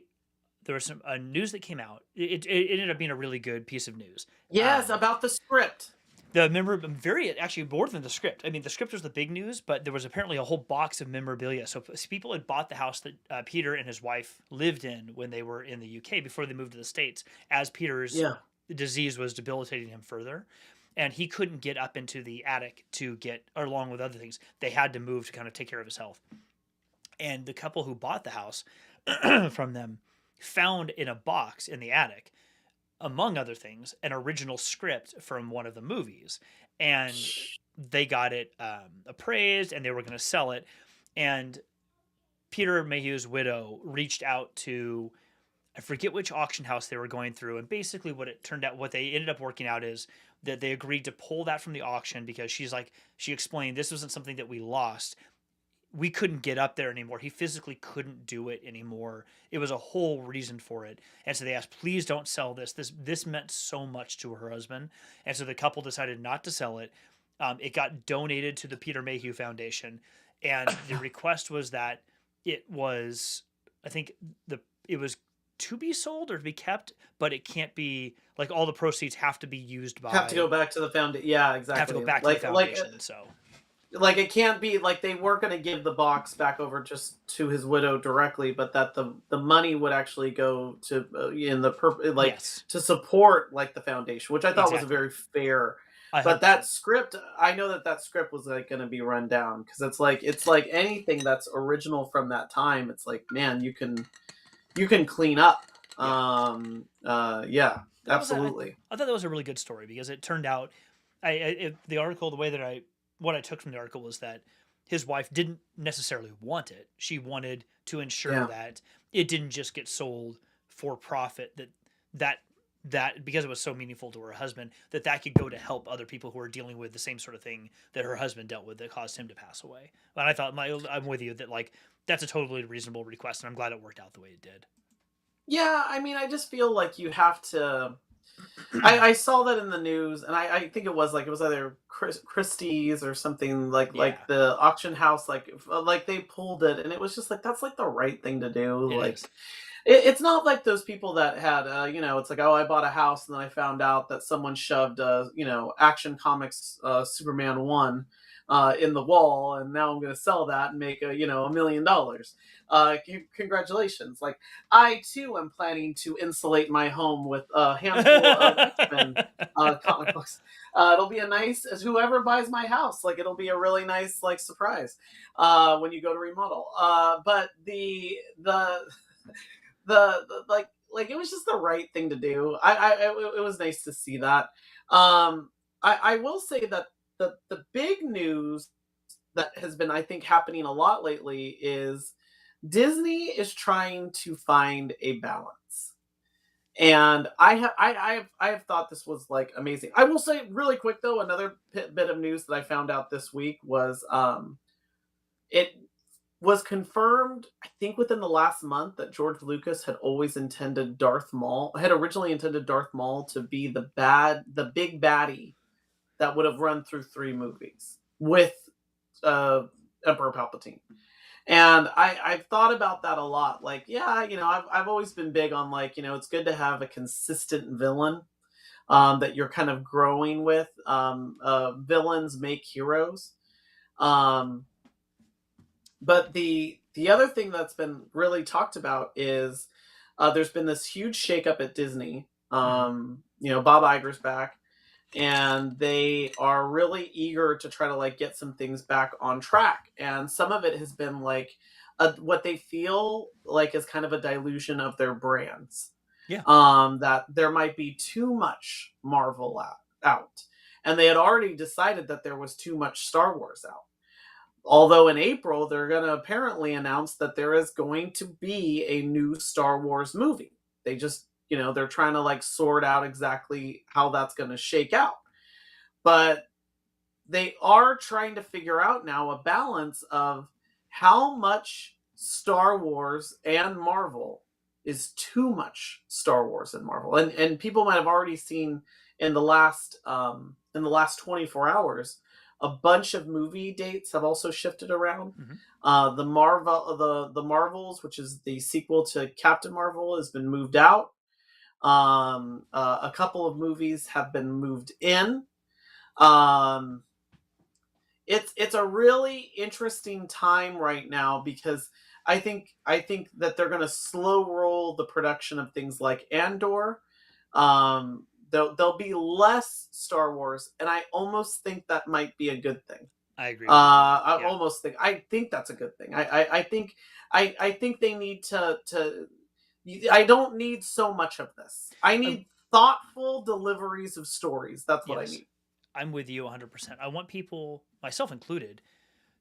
there was some news that came out. It ended up being a really good piece of news.
Yes, about the script.
The member very actually more than the script. I mean, the script was the big news, but there was apparently a whole box of memorabilia. So people had bought the house that Peter and his wife lived in when they were in the UK before they moved to the States, as Peter's
Yeah.
disease was debilitating him further. And he couldn't get up into the attic to get, along with other things. They had to move to kind of take care of his health. And the couple who bought the house from them found in a box in the attic, among other things, an original script from one of the movies. And they got it appraised and they were going to sell it. And Peter Mayhew's widow reached out to, I forget which auction house they were going through. And basically, what it turned out, what they ended up working out is that they agreed to pull that from the auction because she explained this wasn't something that we lost. We couldn't get up there anymore. He physically couldn't do it anymore. It was a whole reason for it. And so they asked, please don't sell this. This meant so much to her husband. And so the couple decided not to sell it. It got donated to the Peter Mayhew Foundation. And the request was that it was, I think it was to be sold or to be kept, but it can't be like all the proceeds have to be used
Have to go
by,
back to the foundation. Yeah,
have to go
exactly.
back to the foundation. So
Like it can't be like they weren't going to give the box back over just to his widow directly, but that the money would actually go to in the like
yes,
to support like the foundation, which I thought was a
exactly.
very fair. But that
100%.
script, I know that script was like going to be run down because it's like anything that's original from that time. It's like man, you can clean up.
Yeah.
Yeah,
That was
absolutely.
I thought that was a really good story because it turned out the article, the way that what I took from the article was that his wife didn't necessarily want it. She wanted to ensure
Yeah.
that it didn't just get sold for profit, that that because it was so meaningful to her husband, that could go to help other people who are dealing with the same sort of thing that her husband dealt with that caused him to pass away. And I thought I'm with you that like that's a totally reasonable request and I'm glad it worked out the way it did.
Yeah, I mean, I just feel like you have to. I saw that in the news, and I think it was either Christie's or something
Yeah,
like the auction house, like they pulled it, and it was just like that's like the right thing to do.
it
Like
is.
it's not like those people that had, it's like, oh, I bought a house, and then I found out that someone shoved, Action Comics Superman 1 in the wall, and now I'm going to sell that and make $1 million. Congratulations! Like I too am planning to insulate my home with a handful of X-Men comic books. It'll be a nice as whoever buys my house, like it'll be a really nice like surprise when you go to remodel. But like it was just the right thing to do. It was nice to see that. I will say that the big news that has been I think happening a lot lately is Disney is trying to find a balance. And I have thought this was like amazing. I will say really quick though, another bit of news that I found out this week was it was confirmed, I think within the last month, that George Lucas had originally intended Darth Maul to be the big baddie that would have run through three movies with uh, Emperor Palpatine. And I've thought about that a lot. Like, yeah, I've always been big on like, it's good to have a consistent villain that you're kind of growing with. Villains make heroes. Um, but The other thing that's been really talked about is there's been this huge shakeup at Disney.
Mhm.
Bob Iger's back, and they are really eager to try to like get some things back on track. And some of it has been like what they feel like is kind of a dilution of their brands.
Yeah,
That there might be too much Marvel out, and they had already decided that there was too much Star Wars out. Although in April, they're going to apparently announce that there is going to be a new Star Wars movie. They just, they're trying to like sort out exactly how that's going to shake out. But they are trying to figure out now a balance of how much Star Wars and Marvel is too much Star Wars and Marvel. And people might have already seen in the last 24 hours a bunch of movie dates have also shifted around.
mhm.
The Marvels, which is the sequel to Captain Marvel, has been moved out. A couple of movies have been moved in. Um, it's a really interesting time right now because I think that they're going to slow roll the production of things like Andor. There'll be less Star Wars, and I almost think that might be a good thing.
I agree with you. Yeah.
I think that's a good thing. I think they need to. I don't need so much of this. I
I,
need thoughtful deliveries of stories. That's what I
yes,
need.
I'm with you 100%. I want people, myself included,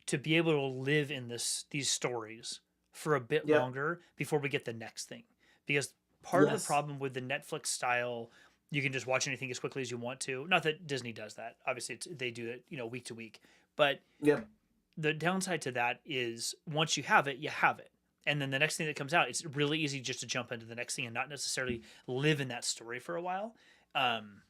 to be able to live in these stories for a bit
Yep.
longer before we get the next thing. Because part of the
Yes.
problem with the Netflix style, you can just watch anything as quickly as you want to. Not that Disney does that. Obviously, they do it, week to week. But
Yep.
the downside to that is once you have it, you have it. And then the next thing that comes out, it's really easy just to jump into the next thing and not necessarily live in that story for a while. Um,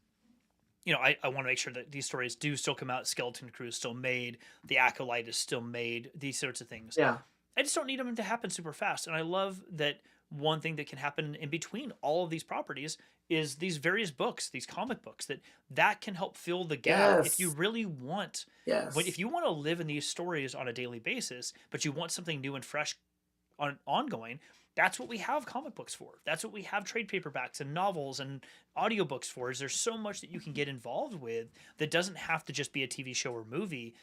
I want to make sure that these stories do still come out. Skeleton Crew is still made. The Acolyte is still made. These sorts of things.
Yeah.
I just don't need them to happen super fast. And I love that one thing that can happen in between all of these properties is these various books, these comic books that can help fill the gap if you
Yes.
really want. If
Yes.
you want to live in these stories on a daily basis, but you want something new and fresh on ongoing, that's what we have comic books for. That's what we have trade paperbacks and novels and audiobooks for. Is there's so much that you can get involved with that doesn't have to just be a TV show or movie,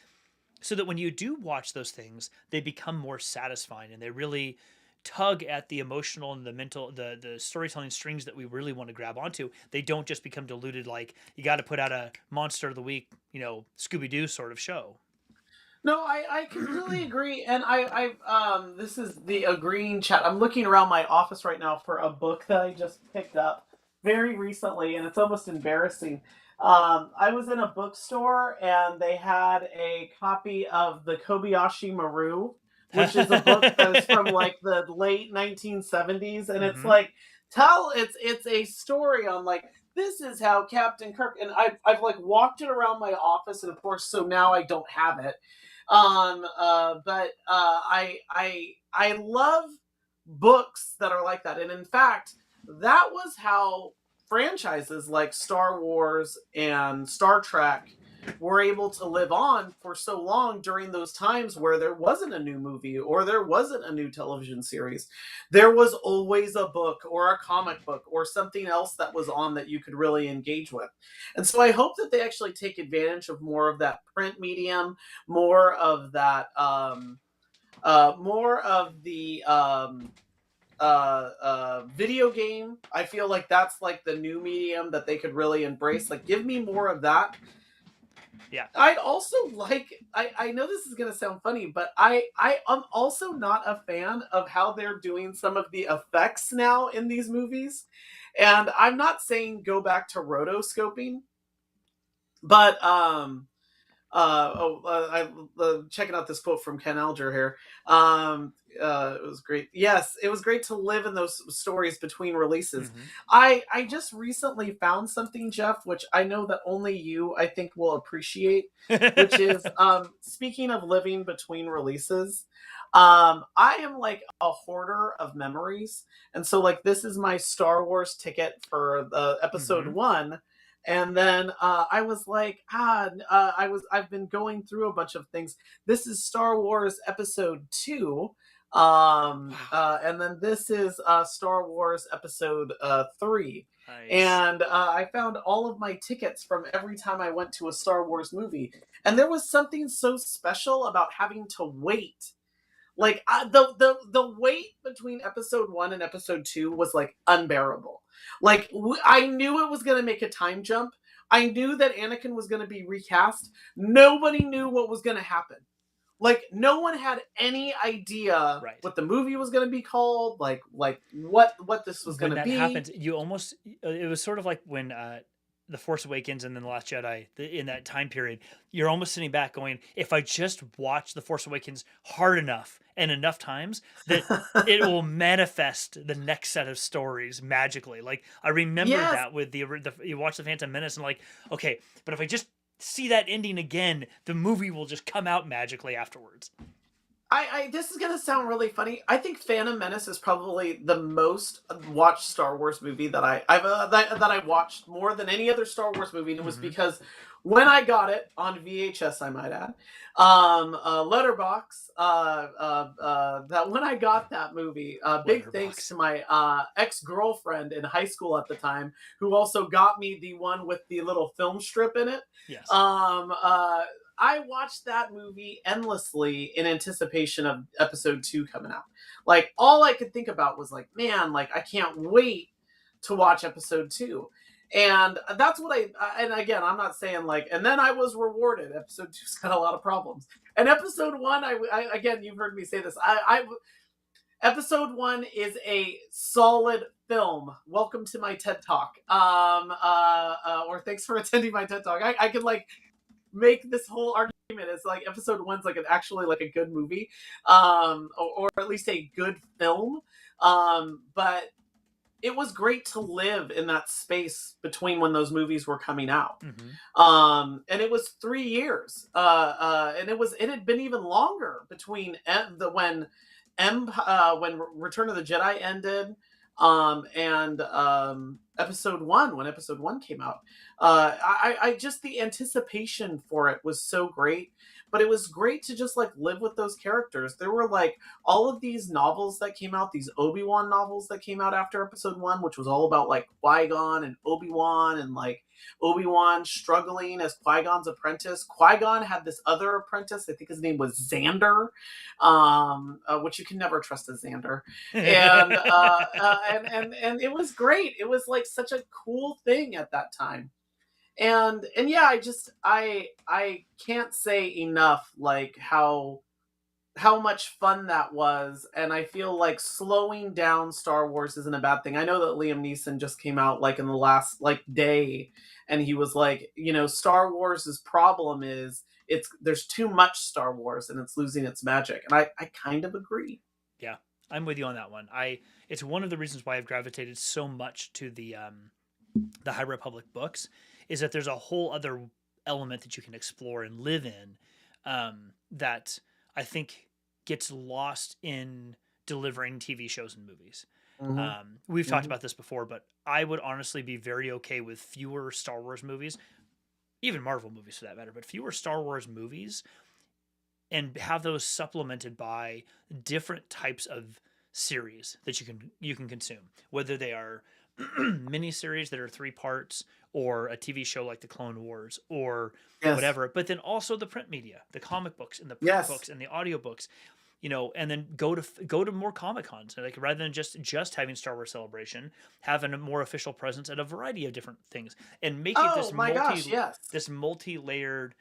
so that when you do watch those things, they become more satisfying and they really tug at the emotional and the mental, the storytelling strings that we really want to grab onto. They don't just become diluted like you got to put out a monster of the week, Scooby Doo sort of show.
No, I completely agree. And this is the agreeing chat. I'm looking around my office right now for a book that I just picked up very recently, and it's almost embarrassing. I was in a bookstore and they had a copy of the Kobayashi Maru, which is a book that is from like the late 1970s, and it's
Mm-hmm.
like it's a story on like this is how Captain Kirk, and I've like walked it around my office, and of course, so now I don't have it. But I love books that are like that, and in fact, that was how franchises like Star Wars and Star Trek were able to live on for so long during those times where there wasn't a new movie or there wasn't a new television series. There was always a book or a comic book or something else that was on that you could really engage with. And so I hope that they actually take advantage of more of that print medium, more of that, more of the video game. I feel like that's like the new medium that they could really embrace. Like, give me more of that.
Yeah.
I'd also like. I know this is gonna sound funny, but I am also not a fan of how they're doing some of the effects now in these movies. And I'm not saying go back to rotoscoping, but checking out this quote from Ken Alger here. It was great. Yes, it was great to live in those stories between releases.
Mm-hmm.
I just recently found something, Jeff, which I know that only you, I think, will appreciate, which is speaking of living between releases. I am like a hoarder of memories, and so like this is my Star Wars ticket for the episode
Mm-hmm.
1, and then I was like, I've been going through a bunch of things. This is Star Wars Episode 2.
Wow.
And then this is Star Wars Episode 3.
Nice.
And I found all of my tickets from every time I went to a Star Wars movie. And there was something so special about having to wait. Like the wait between episode 1 and episode 2 was like unbearable. Like I knew it was going to make a time jump. I knew that Anakin was going to be recast. Nobody knew what was going to happen. Like no one had any idea
Right.
what the movie was going to be called, like what this was going
When
to
that
be.
happens, you almost it was sort of like when the Force Awakens and then the Last Jedi in that time period, you're almost sitting back going, if I just watch the Force Awakens hard enough and enough times, that it will manifest the next set of stories magically. Like I remember
Yes,
that with the you watch the Phantom Menace and like, okay, but if I just see that ending again, the movie will just come out magically afterwards.
I this is gonna sound really funny. I think Phantom Menace is probably the most watched Star Wars movie that that I watched more than any other Star Wars movie, and it was
Hmm.
because when I got it on VHS, I might add, Letterbox, that when I got that movie, big thanks
Letterbox.
to my ex girlfriend in high school at the time, who also got me the one with the little film strip in it.
Yes.
Um, uh, I watched that movie endlessly in anticipation of episode 2 coming out. Like all I could think about was like, man, like I can't wait to watch episode 2. And that's what and again, I'm not saying like, and then I was rewarded. Episode 2's got a lot of problems. And episode 1, again, you've heard me say this. Episode 1 is a solid film. Welcome to my TED Talk. Or thanks for attending my TED Talk. I could like make this whole argument as like episode 1's like actually like a good movie, or at least a good film. But it was great to live in that space between when those movies were coming out.
Hmm.
And it was 3 years, and it had been even longer between when Return of the Jedi ended, and episode 1 when episode 1 came out. I just the anticipation for it was so great, but it was great to just like live with those characters. There were like all of these novels that came out, these Obi-Wan novels that came out after episode 1, which was all about like Qui-Gon and Obi-Wan, and like Obi-Wan struggling as Qui-Gon's apprentice. Qui-Gon had this other apprentice, I think his name was Xander, which you can never trust a Xander. And it was great. It was like such a cool thing at that time. And yeah, I can't say enough like how much fun that was. And I feel like slowing down Star Wars isn't a bad thing. I know that Liam Neeson just came out like in the last like day, and he was like, Star Wars's problem is there's too much Star Wars and it's losing its magic. And I kind of agree.
Yeah, I'm with you on that one. It's one of the reasons why I've gravitated so much to the High Republic books is that there's a whole other element that you can explore and live in, that I think gets lost in delivering TV shows and movies.
Hmm.
We've talked
Hmm.
about this before, but I would honestly be very okay with fewer Star Wars movies, even Marvel movies for that matter, but fewer Star Wars movies, and have those supplemented by different types of series that you can consume, whether they are mini series that are 3 parts, or a TV show like the Clone Wars, or
Yes.
whatever. But then also the print media, the comic books and the print
Yes.
books and the audiobooks, and then go to more Comic Cons. Like rather than just having Star Wars Celebration, having a more official presence at a variety of different things, and make it
Oh my gosh, yes.
this multi-layered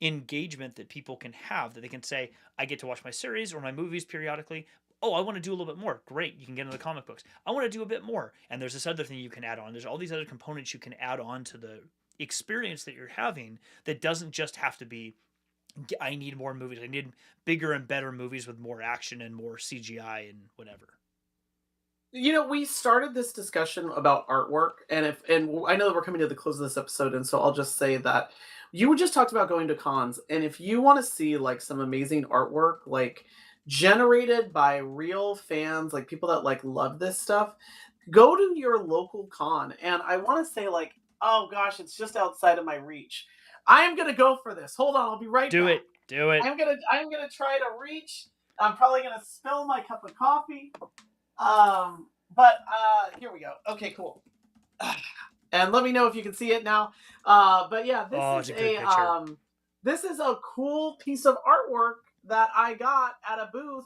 engagement that people can have, that they can say, I get to watch my series or my movies periodically. Oh, I want to do a little bit more. Great, you can get into the comic books. I want to do a bit more. And there's this other thing you can add on. There's all these other components you can add on to the experience that you're having, that doesn't just have to be, I need more movies. I need bigger and better movies with more action and more CGI and whatever.
We started this discussion about artwork, and I know that we're coming to the close of this episode, and so I'll just say that you just talked about going to cons, and if you want to see like some amazing artwork, like generated by real fans, like people that like love this stuff, go to your local con. And I want to say like, oh gosh, it's just outside of my reach. I am gonna go for this. Hold on, I'll be right
Do
back.
it. Do it.
I'm gonna try to reach. I'm probably gonna spill my cup of coffee. But here we go. Okay, cool. And let me know if you can see it now. But yeah,
Oh, it's a great picture.
this is a cool piece of artwork that I got at a booth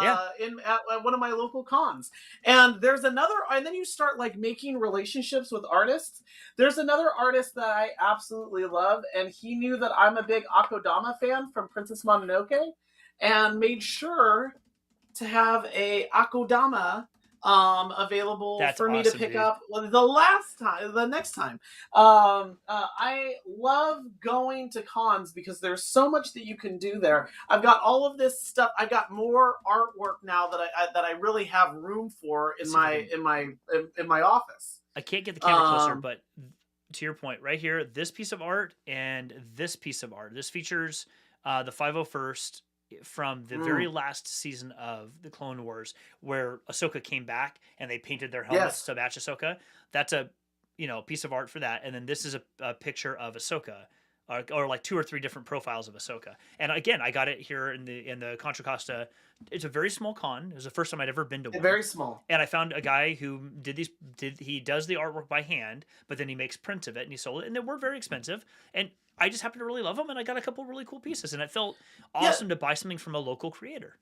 Yeah,
in at one of my local cons. And there's another, and then you start like making relationships with artists. There's another artist that I absolutely love, and he knew that I'm a big Akodama fan from Princess Mononoke, and made sure to have a Akodama available
that's
for me to
awesome,
pick
dude.
up the next time. I love going to cons because there's so much that you can do there. I've got all of this stuff. I've got more artwork now that I really have room for
Let's
in
see if I can.
my office.
I can't get the camera closer,
Um,
but to your point, right here, this piece of art and this piece of art. This features the 501st from the very
mm,
last season of the Clone Wars, where Ahsoka came back and they painted their helmets
yes,
to match Ahsoka. That's a piece of art for that. And then this is a picture of Ahsoka. Or like two or three different profiles of Ahsoka, and again, I got it here in the Contra Costa. It's a very small con. It was the first time I'd ever been to one,
very small.
and I found a guy who he does the artwork by hand, but then he makes prints of it and he sold it, and they were very expensive. And I just happened to really love them, and I got a couple really cool pieces, and it felt
Yeah,
awesome to buy something from a local creator.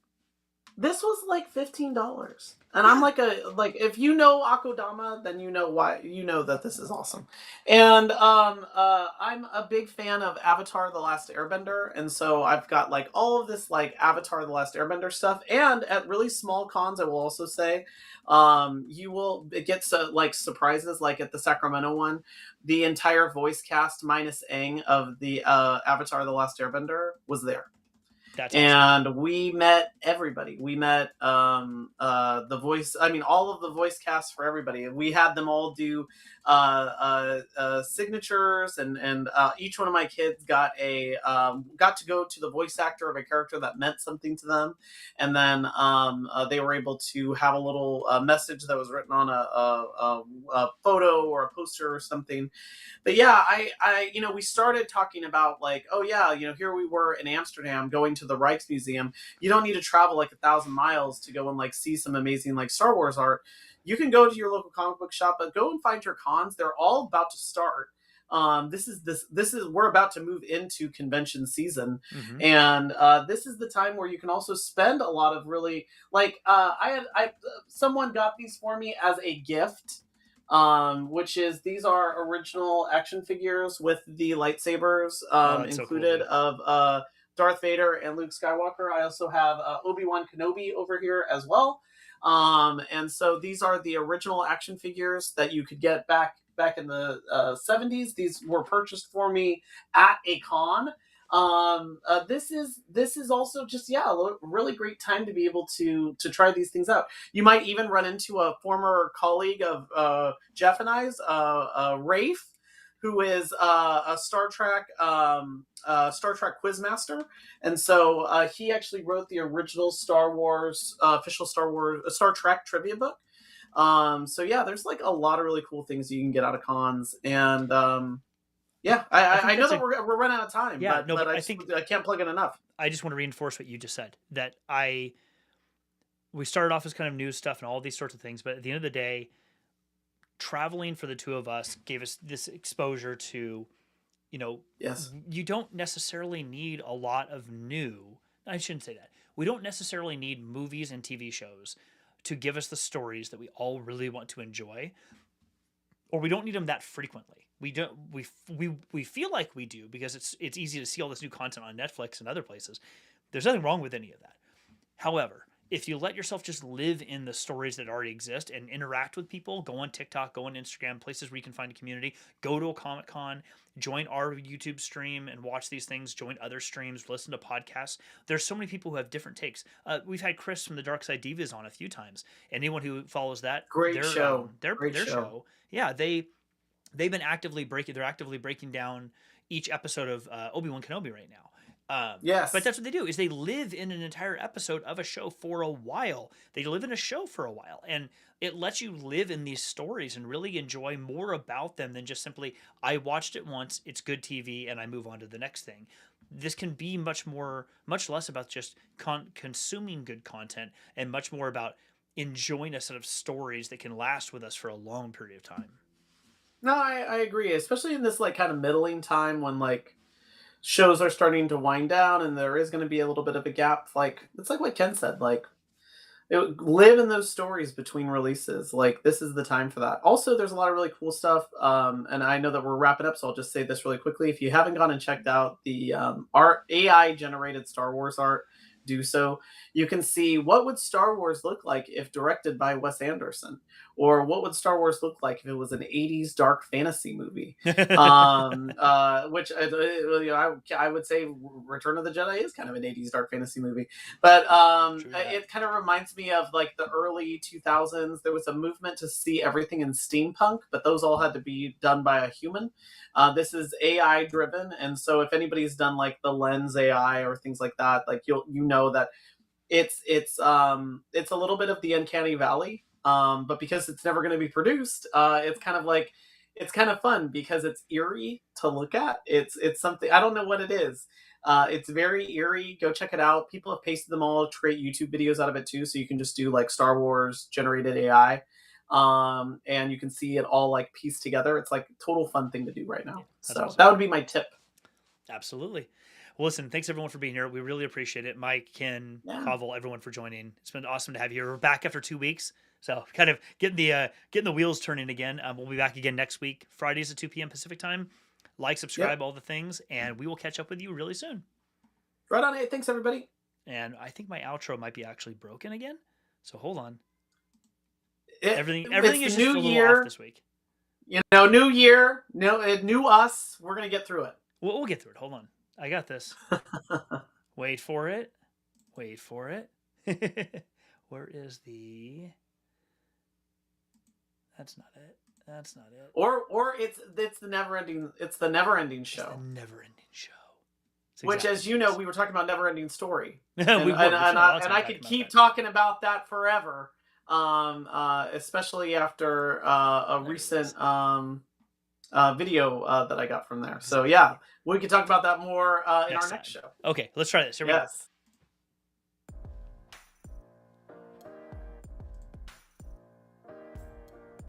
this was like $15. And I'm
Yeah,
like if you know Akodama, then you know why, you know that this is awesome. And I'm a big fan of Avatar The Last Airbender, and so I've got like all of this like Avatar The Last Airbender stuff. And at really small cons, I will also say, you will it gets like surprises, like at the Sacramento one, the entire voice cast minus Aang of the Avatar The Last Airbender was there,
that's awesome.
and we met everybody. We met the voice. I mean, all of the voice casts for everybody. We had them all do signatures, and each one of my kids got to go to the voice actor of a character that meant something to them, and then they were able to have a little message that was written on a photo or a poster or something. But yeah, we started talking about like, oh yeah, here we were in Amsterdam going to the Rijksmuseum. You don't need to travel like 1,000 miles to go and like see some amazing like Star Wars art. You can go to your local comic book shop, but go and find your cons. They're all about to start. This is we're about to move into convention season,
Hmm.
and this is the time where you can also spend a lot of really like I someone got these for me as a gift, which is these are original action figures with the lightsabers
Oh, that's so cool,
included
dude.
of Darth Vader and Luke Skywalker. I also have Obi-Wan Kenobi over here as well. And so these are the original action figures that you could get back in the 70s. These were purchased for me at a con. This is also just, yeah, a really great time to be able to try these things out. You might even run into a former colleague of Jeff and I's, Rafe, who is a Star Trek quizmaster, and so he actually wrote the original Star Wars official Star Trek trivia book. So yeah, there's like a lot of really cool things you can get out of cons, and yeah,
I think
I know
that's
that
a
we're running out of time,
yeah,
but
no, but
I
I
just
think
I can't plug it enough.
I just want to reinforce what you just said, that I we started off as kind of news stuff and all these sorts of things, but at the end of the day, traveling for the two of us gave us this exposure to, you know,
Yes,
you don't necessarily need a lot of new. I shouldn't say that. We don't necessarily need movies and TV shows to give us the stories that we all really want to enjoy, or we don't need them that frequently. We don't. We feel like we do because it's easy to see all this new content on Netflix and other places. There's nothing wrong with any of that. However, if you let yourself just live in the stories that already exist and interact with people, go on TikTok, go on Instagram, places where you can find a community, go to a Comic Con, join our YouTube stream and watch these things, join other streams, listen to podcasts. There's so many people who have different takes. We've had Chris from the Dark Side Divas on a few times. Anyone who follows that,
great show, great
their
show.
show, yeah, they're actively breaking down each episode of Obi-Wan Kenobi right now. But
Yes,
that's what they do is they live in an entire episode of a show for a while. They live in a show for a while, and it lets you live in these stories and really enjoy more about them than just simply I watched it once, it's good TV, and I move on to the next thing. this can be much less about just consuming good content and much more about enjoying a set of stories that can last with us for a long period of time.
No, I agree, especially in this like kind of middling time when like shows are starting to wind down and there is going to be a little bit of a gap. Like it's like what Ken said, like live in those stories between releases. Like this is the time for that. Also, there's a lot of really cool stuff. And I know that we're wrapping up, so I'll just say this really quickly. If you haven't gone and checked out the art AI generated Star Wars art, do so. You can see what would Star Wars look like if directed by Wes Anderson, or what would Star Wars look like if it was an '80s dark fantasy movie. Which I would say Return of the Jedi is kind of an '80s dark fantasy movie. But it kind of reminds me of like the early 2000s. There was a movement to see everything in steampunk, but those all had to be done by a human. This is AI driven, and so if anybody's done like the Lens AI or things like that, like you know that it's a little bit of the uncanny valley. But because it's never going to be produced, it's kind of like it's kind of fun because it's eerie to look at. It's something I don't know what it is. It's very eerie. Go check it out. People have pasted them all to create YouTube videos out of it too, so you can just do like Star Wars generated AI, and you can see it all like pieced together. It's like a total fun thing to do right
Yeah,
now.
that's
So
awesome.
that would be my tip.
Absolutely. Well, listen, thanks everyone for being here. We really appreciate it. Mike, Ken,
Yeah.
Pavel, everyone for joining. It's been awesome to have you. We're back after 2 weeks, so kind of getting the wheels turning again. We'll be back again next week, Fridays at 2 p.m. Pacific time. Like,
Yep.
subscribe, all the things, and we will catch up with you really soon.
Right on it. Thanks everybody.
And I think my outro might be actually broken again. So hold on. Everything
It's the
is just
new
a little off
year.
this week.
You know, new year, new us. We're gonna get through it.
We'll get through it. Hold on. I got this. Wait for it. Wait for it. Where is the? That's not it. That's not it.
Or it's the never ending. It's the never ending
It's the
show.
never-ending show. It's
Which,
exactly
as
what
you
it
know,
is.
we were talking about never ending story,
We
and
were. We spent a lot of
and
time
I
talking
could
about
keep
that.
talking about that forever. Especially after a
There it is.
recent video that I got from there. So
Exactly.
yeah, we can talk about that more in our
Next
next
time.
show.
Okay, let's try this. Here we go.
Yes.